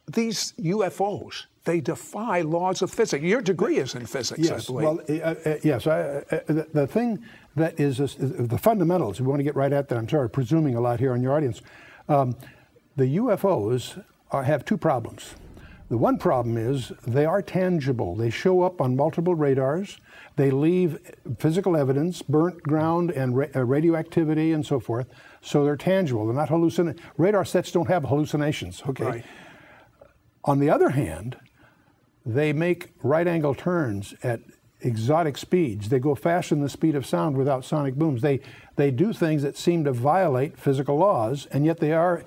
these UFOs, they defy laws of physics. Your degree is in physics, yes, I believe. Well, yes. The thing that is the fundamentals, we want to get right at that. I'm sorry, presuming a lot here on your audience. The UFOs have two problems. The one problem is they are tangible. They show up on multiple radars. They leave physical evidence, burnt ground and radioactivity and so forth. So they're tangible. They're not hallucinations. Radar sets don't have hallucinations, okay? Right. On the other hand, they make right-angle turns at exotic speeds. They go faster than the speed of sound without sonic booms. They do things that seem to violate physical laws, and yet they are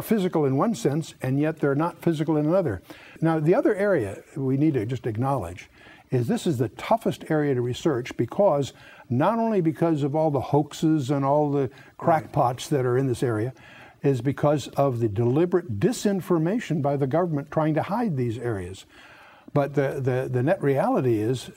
physical in one sense, and yet they're not physical in another. Now, the other area we need to just acknowledge is this is the toughest area to research, because not only because of all the hoaxes and all the crackpots that are in this area, is because of the deliberate disinformation by the government trying to hide these areas. But the net reality is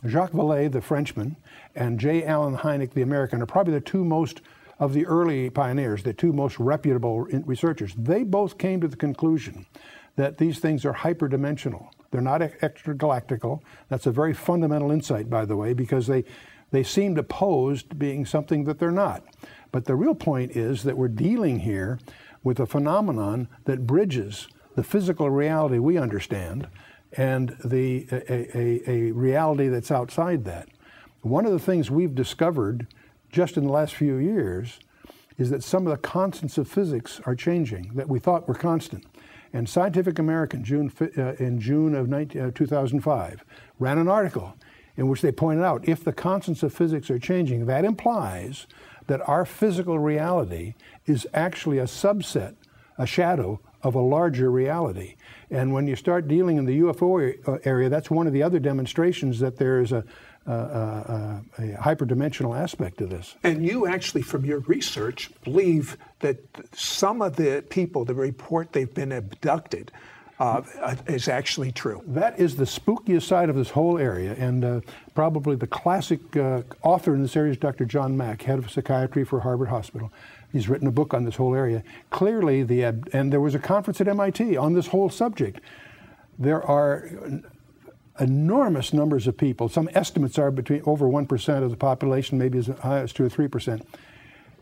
Jacques Vallée, the Frenchman, and J. Allen Hynek, the American, are probably the two most of the early pioneers, the two most reputable researchers. They both came to the conclusion that these things are hyperdimensional. They're not extragalactical. That's a very fundamental insight, by the way, because they seem to pose to being something that they're not. But the real point is that we're dealing here with a phenomenon that bridges the physical reality we understand and a reality that's outside that. One of the things we've discovered just in the last few years is that some of the constants of physics are changing that we thought were constant. And Scientific American, in June of 2005, ran an article in which they pointed out if the constants of physics are changing, that implies that our physical reality is actually a subset, a shadow of a larger reality. And when you start dealing in the UFO area, that's one of the other demonstrations that there is a hyperdimensional aspect to this. And you actually, from your research, believe that some of the people that report they've been abducted is actually true. That is the spookiest side of this whole area, and probably the classic author in this area is Dr. John Mack, head of psychiatry for Harvard Hospital. He's written a book on this whole area. Clearly, and there was a conference at MIT on this whole subject. There are enormous numbers of people. Some estimates are between over 1% of the population, maybe as high as 2 or 3%,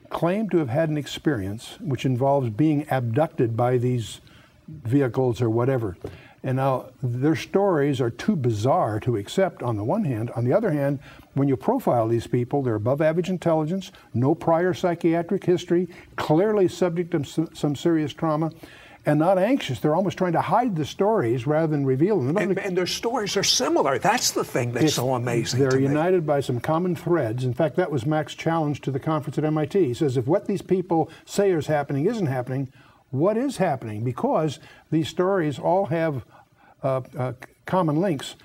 claim to have had an experience which involves being abducted by these vehicles or whatever. And now their stories are too bizarre to accept on the one hand. On the other hand, when you profile these people, they're above average intelligence, no prior psychiatric history, clearly subject to some serious trauma, and not anxious. They're almost trying to hide the stories rather than reveal them. And their stories are similar. That's the thing that's so amazing. They're united by some common threads. In fact, that was Mack's challenge to the conference at MIT. He says, if what these people say is happening isn't happening, what is happening? Because these stories all have common links.